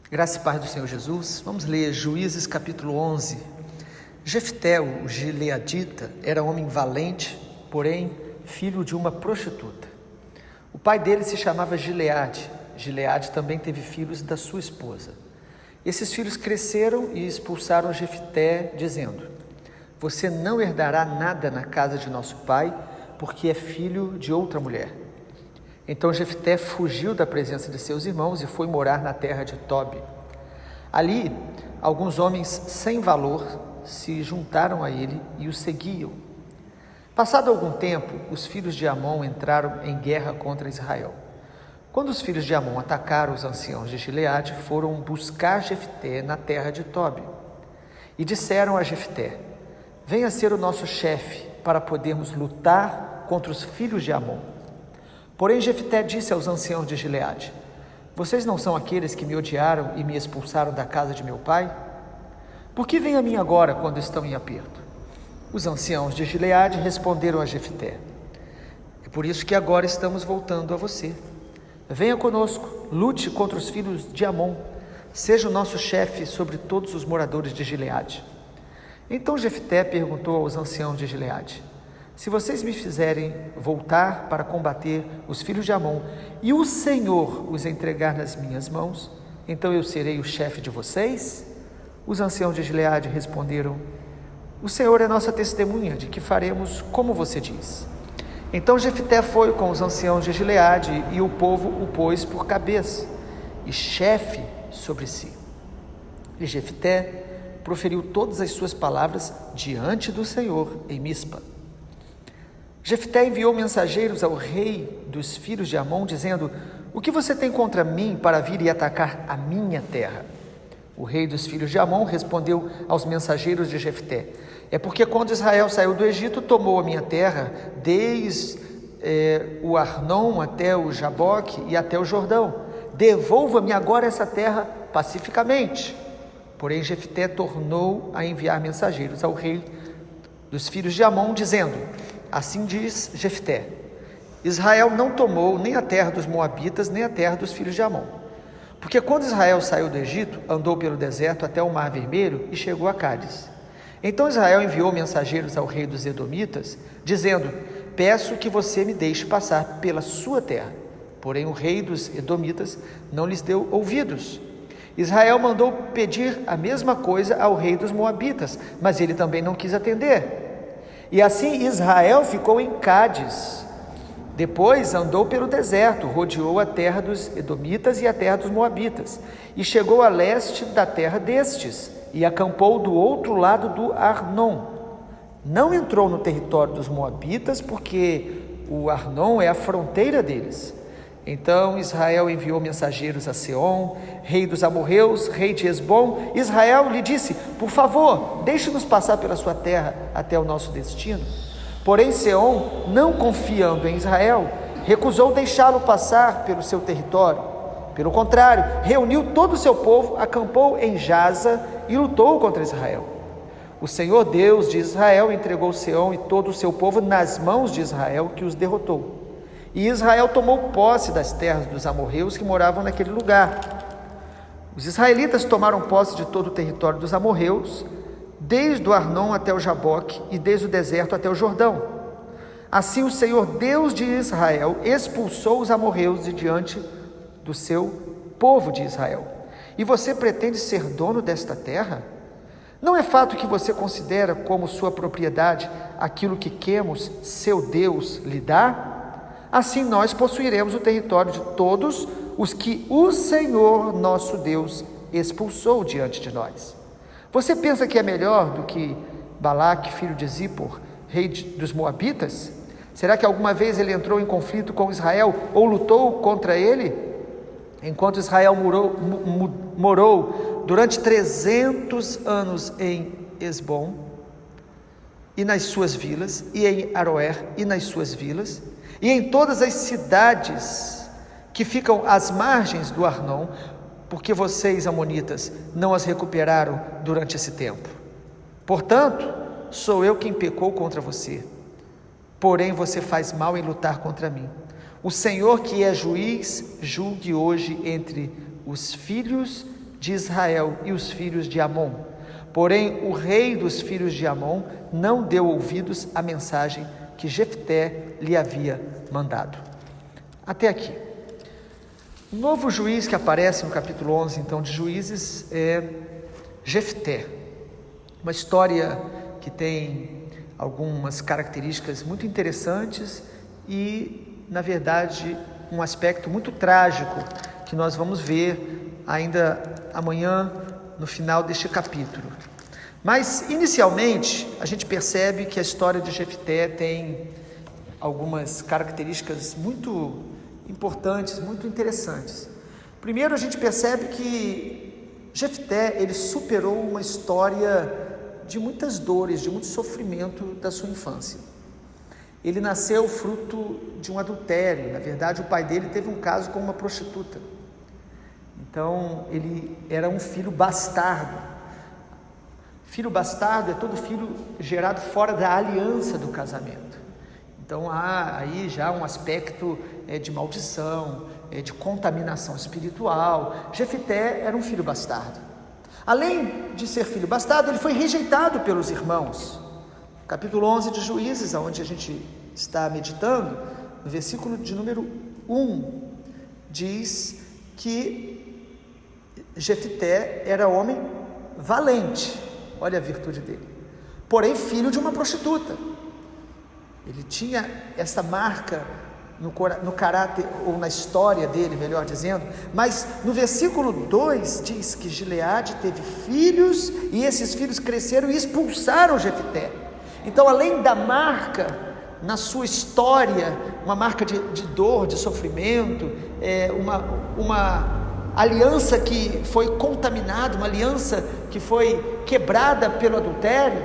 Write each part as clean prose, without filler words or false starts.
Graça e paz do Senhor Jesus. Vamos ler Juízes capítulo 11. Jefté, o gileadita, era homem valente, porém filho de uma prostituta. O pai dele se chamava Gileade. Gileade também teve filhos da sua esposa. Esses filhos cresceram e expulsaram Jefté, dizendo: você não herdará nada na casa de nosso pai, porque é filho de outra mulher. Então Jefté fugiu da presença de seus irmãos e foi morar na terra de Tobi. Ali, alguns homens sem valor se juntaram a ele e o seguiam. Passado algum tempo, os filhos de Amon entraram em guerra contra Israel. Quando os filhos de Amon atacaram os anciãos de Gileade, foram buscar Jefté na terra de Tobi. E disseram a Jefté: venha ser o nosso chefe, para podermos lutar contra os filhos de Amon. Porém Jefté disse aos anciãos de Gileade: vocês não são aqueles que me odiaram e me expulsaram da casa de meu pai? Por que vêm a mim agora quando estão em aperto? Os anciãos de Gileade responderam a Jefté: é por isso que agora estamos voltando a você. Venha conosco, lute contra os filhos de Amon, seja o nosso chefe sobre todos os moradores de Gileade. Então Jefté perguntou aos anciãos de Gileade: se vocês me fizerem voltar para combater os filhos de Amon e o Senhor os entregar nas minhas mãos, então eu serei o chefe de vocês? Os anciãos de Gileade responderam: o Senhor é nossa testemunha de que faremos como você diz. Então Jefté foi com os anciãos de Gileade e o povo o pôs por cabeça e chefe sobre si. E Jefté proferiu todas as suas palavras diante do Senhor em Mispa. Jefté enviou mensageiros ao rei dos filhos de Amon, dizendo: o que você tem contra mim para vir e atacar a minha terra? O rei dos filhos de Amon respondeu aos mensageiros de Jefté: é porque quando Israel saiu do Egito, tomou a minha terra, desde o Arnon até o Jaboque e até o Jordão. Devolva-me agora essa terra pacificamente. Porém Jefté tornou a enviar mensageiros ao rei dos filhos de Amon, dizendo: assim diz Jefté: Israel não tomou nem a terra dos Moabitas, nem a terra dos filhos de Amon. Porque quando Israel saiu do Egito, andou pelo deserto até o Mar Vermelho e chegou a Cádiz. Então Israel enviou mensageiros ao rei dos Edomitas, dizendo: peço que você me deixe passar pela sua terra. Porém o rei dos Edomitas não lhes deu ouvidos. Israel mandou pedir a mesma coisa ao rei dos Moabitas, mas ele também não quis atender. E assim Israel ficou em Cádiz. Depois andou pelo deserto, rodeou a terra dos Edomitas e a terra dos Moabitas, e chegou a leste da terra destes, e acampou do outro lado do Arnon. Não entrou no território dos Moabitas, porque o Arnon é a fronteira deles. Então Israel enviou mensageiros a Seom, rei dos amorreus, rei de Hesbom. Israel lhe disse: por favor, deixe-nos passar pela sua terra até o nosso destino. Porém Seom, não confiando em Israel, recusou deixá-lo passar pelo seu território. Pelo contrário, reuniu todo o seu povo, acampou em Jaza e lutou contra Israel. O Senhor Deus de Israel entregou Seom e todo o seu povo nas mãos de Israel, que os derrotou. E Israel tomou posse das terras dos amorreus que moravam naquele lugar. Os israelitas tomaram posse de todo o território dos amorreus, desde o Arnon até o Jaboque e desde o deserto até o Jordão. Assim o Senhor Deus de Israel expulsou os amorreus de diante do seu povo de Israel. E você pretende ser dono desta terra? Não é fato que você considera como sua propriedade aquilo que Quemos, seu Deus, lhe dá? Assim nós possuiremos o território de todos os que o Senhor nosso Deus expulsou diante de nós. Você pensa que é melhor do que Balaque, filho de Zippor, rei dos Moabitas? Será que alguma vez ele entrou em conflito com Israel ou lutou contra ele? Enquanto Israel morou durante 300 anos em Hesbom e nas suas vilas, e em Aroer e nas suas vilas, e em todas as cidades que ficam às margens do Arnon, porque vocês, amonitas, não as recuperaram durante esse tempo. Portanto, sou eu quem pecou contra você, porém você faz mal em lutar contra mim. O Senhor, que é juiz, julgue hoje entre os filhos de Israel e os filhos de Amon. Porém, o rei dos filhos de Amon não deu ouvidos à mensagem que Jefté lhe havia mandado. Até aqui. O novo juiz que aparece no capítulo 11, então, de Juízes é Jefté. Uma história que tem algumas características muito interessantes e, na verdade, um aspecto muito trágico que nós vamos ver ainda amanhã no final deste capítulo. Mas, inicialmente, a gente percebe que a história de Jefté tem algumas características muito importantes, muito interessantes. Primeiro, a gente percebe que Jefté, ele superou uma história de muitas dores, de muito sofrimento da sua infância. Ele nasceu fruto de um adultério. Na verdade, o pai dele teve um caso com uma prostituta. Então, ele era um filho bastardo. Filho bastardo é todo filho gerado fora da aliança do casamento. Então, há aí já um aspecto de maldição, de contaminação espiritual. Jefté era um filho bastardo. Além de ser filho bastardo, ele foi rejeitado pelos irmãos. Capítulo 11 de Juízes, onde a gente está meditando, no versículo de número 1, diz que Jefté era homem valente, olha a virtude dele, porém filho de uma prostituta. Ele tinha essa marca no caráter, ou na história dele, melhor dizendo, mas no versículo 2 diz que Gileade teve filhos, e esses filhos cresceram e expulsaram Jefté. Então, além da marca na sua história, uma marca de dor, de sofrimento, uma aliança que foi contaminada, uma aliança que foi quebrada pelo adultério,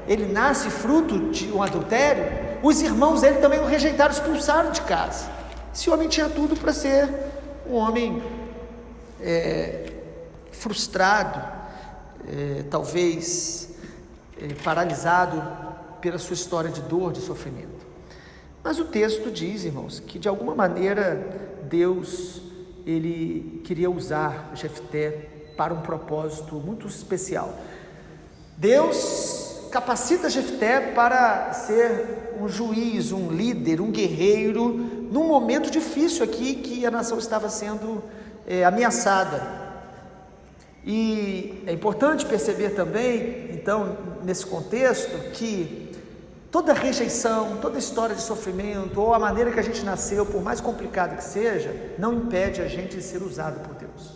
ele nasce fruto de um adultério. Os irmãos dele também o rejeitaram, expulsaram de casa. Esse homem tinha tudo para ser um homem frustrado, talvez paralisado pela sua história de dor, de sofrimento. Mas o texto diz, irmãos, que de alguma maneira Deus, ele queria usar Jefté para um propósito muito especial. Deus capacita Jefté para ser um juiz, um líder, um guerreiro, num momento difícil aqui que a nação estava sendo ameaçada. E é importante perceber também, então, nesse contexto, que toda rejeição, toda história de sofrimento, ou a maneira que a gente nasceu, por mais complicada que seja, não impede a gente de ser usado por Deus.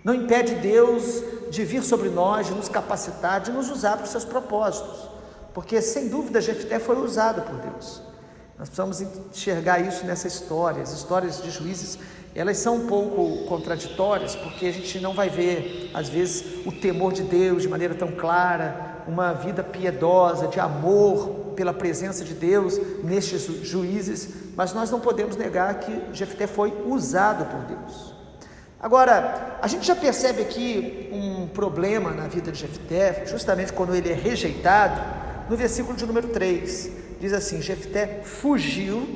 Não impede Deus de vir sobre nós, de nos capacitar, de nos usar para os seus propósitos. Porque, sem dúvida, Jefté foi usado por Deus. Nós precisamos enxergar isso nessa história. As histórias de Juízes, elas são um pouco contraditórias, porque a gente não vai ver, às vezes, o temor de Deus de maneira tão clara, uma vida piedosa, de amor pela presença de Deus nestes juízes, mas nós não podemos negar que Jefté foi usado por Deus. Agora, a gente já percebe aqui um problema na vida de Jefté, justamente quando ele é rejeitado, no versículo de número 3, diz assim: Jefté fugiu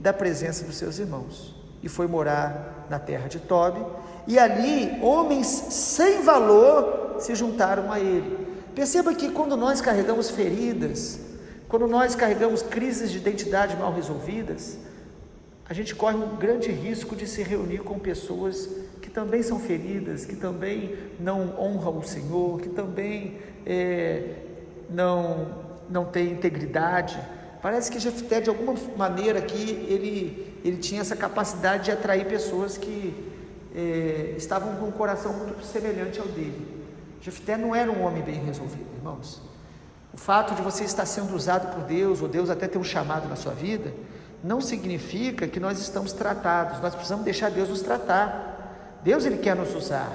da presença dos seus irmãos e foi morar na terra de Tobi, e ali homens sem valor se juntaram a ele. Perceba que quando nós carregamos feridas, quando nós carregamos crises de identidade mal resolvidas, a gente corre um grande risco de se reunir com pessoas que também são feridas, que também não honram o Senhor, que também não têm integridade. Parece que Jefté, de alguma maneira aqui, ele tinha essa capacidade de atrair pessoas que estavam com um coração muito semelhante ao dele. Jefté não era um homem bem resolvido, irmãos. O fato de você estar sendo usado por Deus, ou Deus até ter um chamado na sua vida, não significa que nós estamos tratados. Nós precisamos deixar Deus nos tratar. Deus, ele quer nos usar,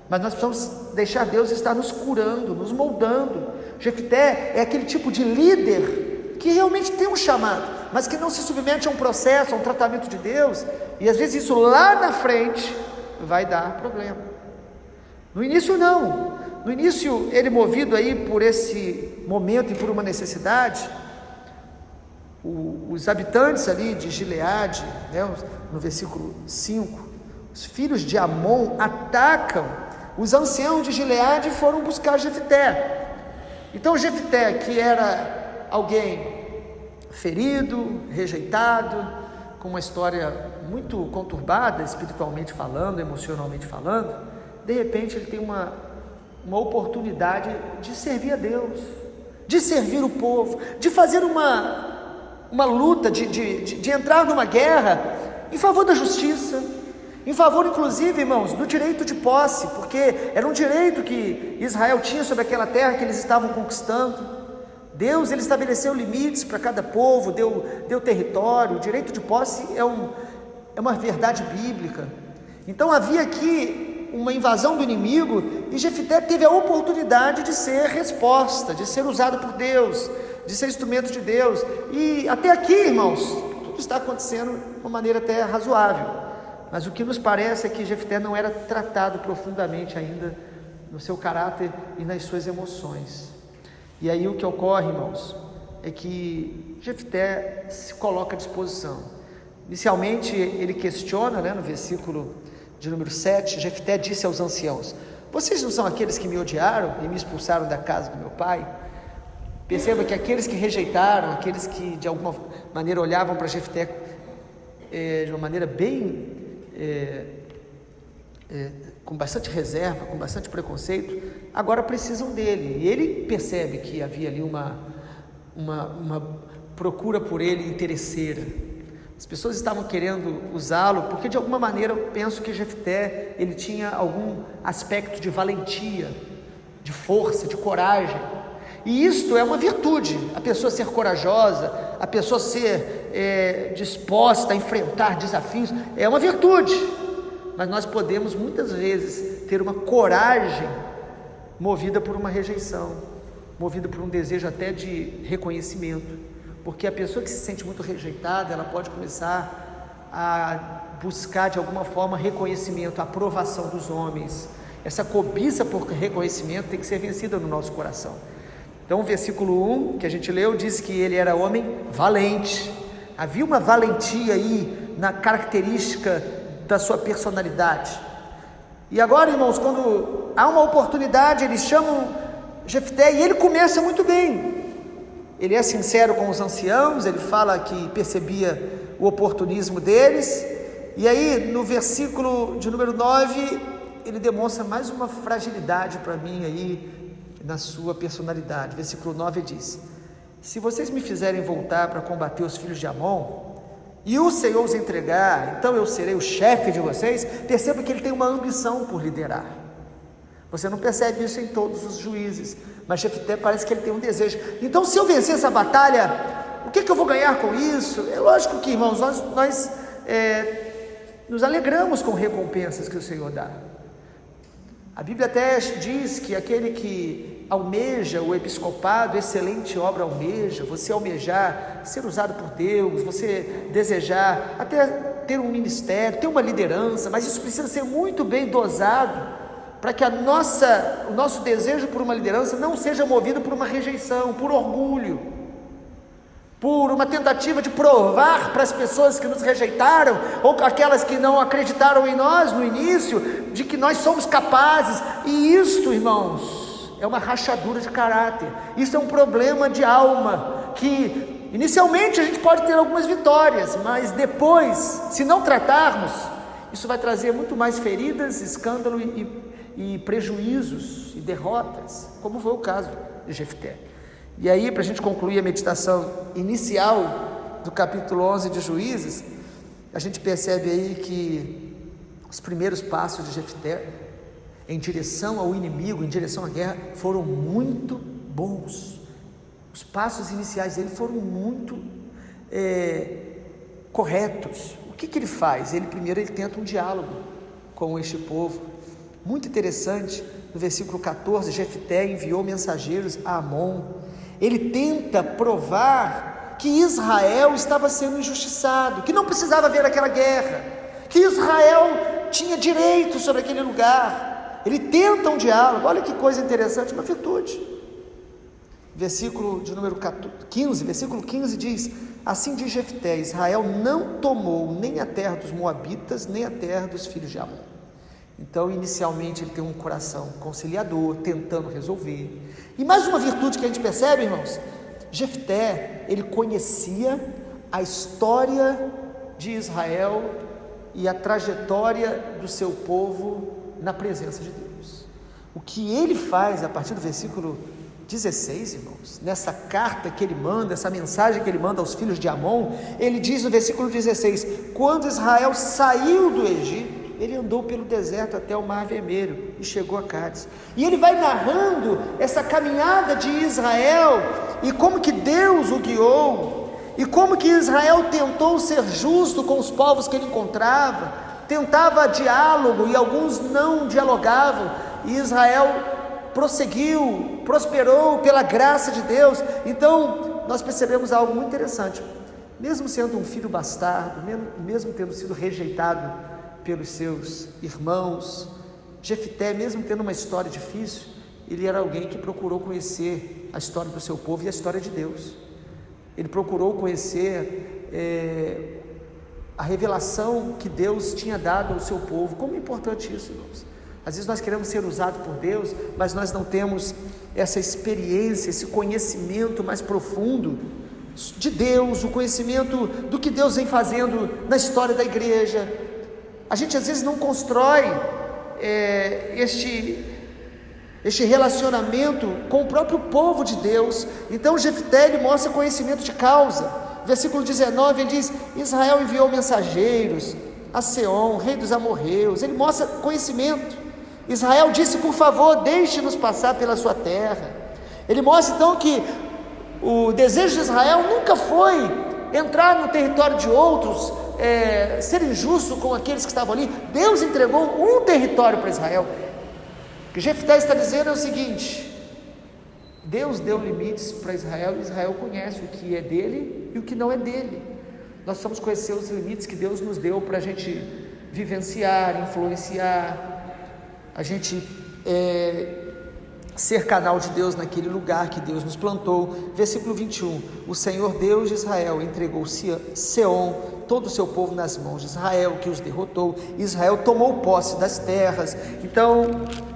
mas nós precisamos deixar Deus estar nos curando, nos moldando. Jefté é aquele tipo de líder que realmente tem um chamado, mas que não se submete a um processo, a um tratamento de Deus, e às vezes isso lá na frente vai dar problema. No início não. No início, ele, movido aí por esse momento e por uma necessidade, os habitantes ali de Gileade, no versículo 5, os filhos de Amon atacam os anciãos de Gileade foram buscar Jefté. Então Jefté, que era alguém ferido, rejeitado, com uma história muito conturbada, espiritualmente falando, emocionalmente falando, de repente ele tem uma oportunidade de servir a Deus, de servir o povo, de fazer uma luta, de entrar numa guerra em favor da justiça, em favor, inclusive, irmãos, do direito de posse, porque era um direito que Israel tinha sobre aquela terra que eles estavam conquistando. Deus, ele estabeleceu limites para cada povo, deu território. O direito de posse é uma verdade bíblica. Então havia aqui uma invasão do inimigo, e Jefté teve a oportunidade de ser resposta, de ser usado por Deus, de ser instrumento de Deus. E até aqui, irmãos, tudo está acontecendo de uma maneira até razoável. Mas o que nos parece é que Jefté não era tratado profundamente ainda no seu caráter e nas suas emoções. E aí o que ocorre, irmãos, é que Jefté se coloca à disposição. Inicialmente ele questiona, no versículo de número 7, Jefté disse aos anciãos: vocês não são aqueles que me odiaram e me expulsaram da casa do meu pai? Perceba que aqueles que rejeitaram, aqueles que de alguma maneira olhavam para Jefté de uma maneira bem com bastante reserva, com bastante preconceito, agora precisam dele. E ele percebe que havia ali uma procura por ele interesseira. As pessoas estavam querendo usá-lo porque de alguma maneira eu penso que Jefté, ele tinha algum aspecto de valentia, de força, de coragem. E isto é uma virtude, a pessoa ser corajosa, a pessoa ser disposta a enfrentar desafios, é uma virtude. Mas nós podemos muitas vezes ter uma coragem movida por uma rejeição, movida por um desejo até de reconhecimento, porque a pessoa que se sente muito rejeitada, ela pode começar a buscar de alguma forma reconhecimento, aprovação dos homens. Essa cobiça por reconhecimento tem que ser vencida no nosso coração. Então o versículo 1 que a gente leu diz que ele era homem valente. Havia uma valentia aí na característica da sua personalidade. E agora, irmãos, quando há uma oportunidade, eles chamam Jefté e ele começa muito bem. Ele é sincero com os anciãos, ele fala que percebia o oportunismo deles. E aí no versículo de número 9, ele demonstra mais uma fragilidade para mim aí na sua personalidade. Versículo 9 diz: se vocês me fizerem voltar para combater os filhos de Amon, e o Senhor os entregar, então eu serei o chefe de vocês. Perceba que ele tem uma ambição por liderar. Você não percebe isso em todos os juízes, mas Jefté parece que ele tem um desejo. Então, se eu vencer essa batalha, o que eu vou ganhar com isso? É lógico que, irmãos, nós nos alegramos com recompensas que o Senhor dá. A Bíblia até diz que aquele que almeja o episcopado, excelente obra almeja. Você almejar ser usado por Deus, você desejar até ter um ministério, ter uma liderança, mas isso precisa ser muito bem dosado, para que o nosso desejo por uma liderança não seja movido por uma rejeição, por orgulho, por uma tentativa de provar para as pessoas que nos rejeitaram, ou aquelas que não acreditaram em nós no início, de que nós somos capazes. E isto, irmãos, é uma rachadura de caráter. Isso é um problema de alma, que inicialmente a gente pode ter algumas vitórias, mas depois, se não tratarmos, isso vai trazer muito mais feridas, escândalo e prejuízos e derrotas, como foi o caso de Jefté. E aí, para a gente concluir a meditação inicial do capítulo 11 de Juízes, a gente percebe aí que os primeiros passos de Jefté em direção ao inimigo, em direção à guerra, foram muito bons. Os passos iniciais dele foram muito corretos. O que ele faz? Primeiro ele tenta um diálogo com este povo. Muito interessante, no versículo 14, Jefté enviou mensageiros a Amon. Ele tenta provar que Israel estava sendo injustiçado, que não precisava haver aquela guerra, que Israel tinha direito sobre aquele lugar. Ele tenta um diálogo. Olha que coisa interessante, uma virtude. Versículo de número 15, versículo 15 diz: assim diz Jefté: Israel não tomou nem a terra dos Moabitas, nem a terra dos filhos de Amon. Então, inicialmente, ele tem um coração conciliador, tentando resolver. E mais uma virtude que a gente percebe, irmãos, Jefté, ele conhecia a história de Israel e a trajetória do seu povo na presença de Deus. O que ele faz a partir do versículo 16, irmãos, nessa carta que ele manda, essa mensagem que ele manda aos filhos de Amon, ele diz no versículo 16: quando Israel saiu do Egito, ele andou pelo deserto até o Mar Vermelho e chegou a Cádiz. E ele vai narrando essa caminhada de Israel e como que Deus o guiou, e como que Israel tentou ser justo com os povos que ele encontrava, tentava diálogo e alguns não dialogavam, e Israel prosseguiu, prosperou pela graça de Deus. Então nós percebemos algo muito interessante: mesmo sendo um filho bastardo, mesmo tendo sido rejeitado pelos seus irmãos, Jefté, mesmo tendo uma história difícil, ele era alguém que procurou conhecer a história do seu povo e a história de Deus. Ele procurou conhecer a revelação que Deus tinha dado ao seu povo. Como é importante isso, irmãos. Às vezes nós queremos ser usados por Deus, mas nós não temos essa experiência, esse conhecimento mais profundo de Deus, o conhecimento do que Deus vem fazendo na história da igreja. A gente às vezes não constrói este relacionamento com o próprio povo de Deus. Então Jefté, ele mostra conhecimento de causa. Versículo 19, ele diz: Israel enviou mensageiros a Seom, rei dos amorreus. Ele mostra conhecimento. Israel disse: por favor, deixe-nos passar pela sua terra. Ele mostra então que o desejo de Israel nunca foi entrar no território de outros, ser injusto com aqueles que estavam ali. Deus entregou um território para Israel. O que Jefté está dizendo é o seguinte: Deus deu limites para Israel, e Israel conhece o que é dele e o que não é dele. Nós precisamos conhecer os limites que Deus nos deu para a gente vivenciar, influenciar, a gente ser canal de Deus naquele lugar que Deus nos plantou. Versículo 21, o Senhor Deus de Israel entregou Seom, todo o seu povo, nas mãos de Israel, que os derrotou. Israel tomou posse das terras. Então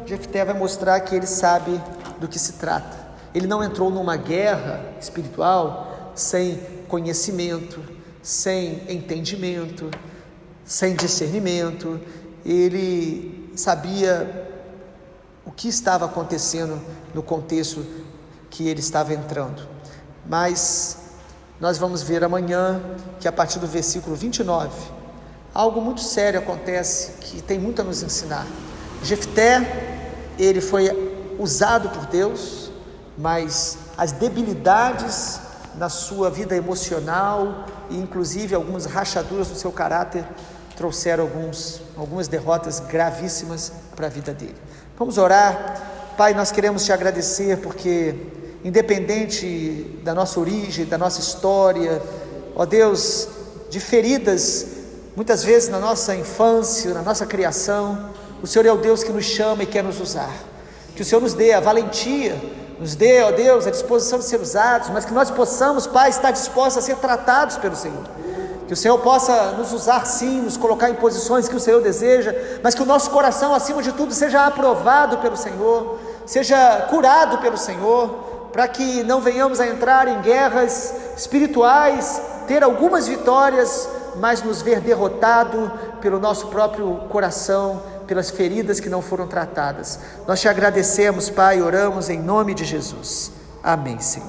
Jefté vai mostrar que ele sabe do que se trata. Ele não entrou numa guerra espiritual sem conhecimento, sem entendimento, sem discernimento. Ele sabia o que estava acontecendo no contexto que ele estava entrando. Mas nós vamos ver amanhã que a partir do versículo 29, algo muito sério acontece que tem muito a nos ensinar. Jefté, ele foi usado por Deus, mas as debilidades na sua vida emocional e inclusive algumas rachaduras no seu caráter trouxeram algumas derrotas gravíssimas para a vida dele. Vamos orar. Pai, nós queremos te agradecer porque, independente da nossa origem, da nossa história, ó Deus, de feridas, muitas vezes na nossa infância, na nossa criação, o Senhor é o Deus que nos chama e quer nos usar. Que o Senhor nos dê a valentia, nos dê, ó Deus, a disposição de ser usados, mas que nós possamos, Pai, estar dispostos a ser tratados pelo Senhor. Que o Senhor possa nos usar sim, nos colocar em posições que o Senhor deseja, mas que o nosso coração, acima de tudo, seja aprovado pelo Senhor, seja curado pelo Senhor, para que não venhamos a entrar em guerras espirituais, ter algumas vitórias, mas nos ver derrotado pelo nosso próprio coração, pelas feridas que não foram tratadas. Nós te agradecemos, Pai, oramos em nome de Jesus. Amém, Senhor.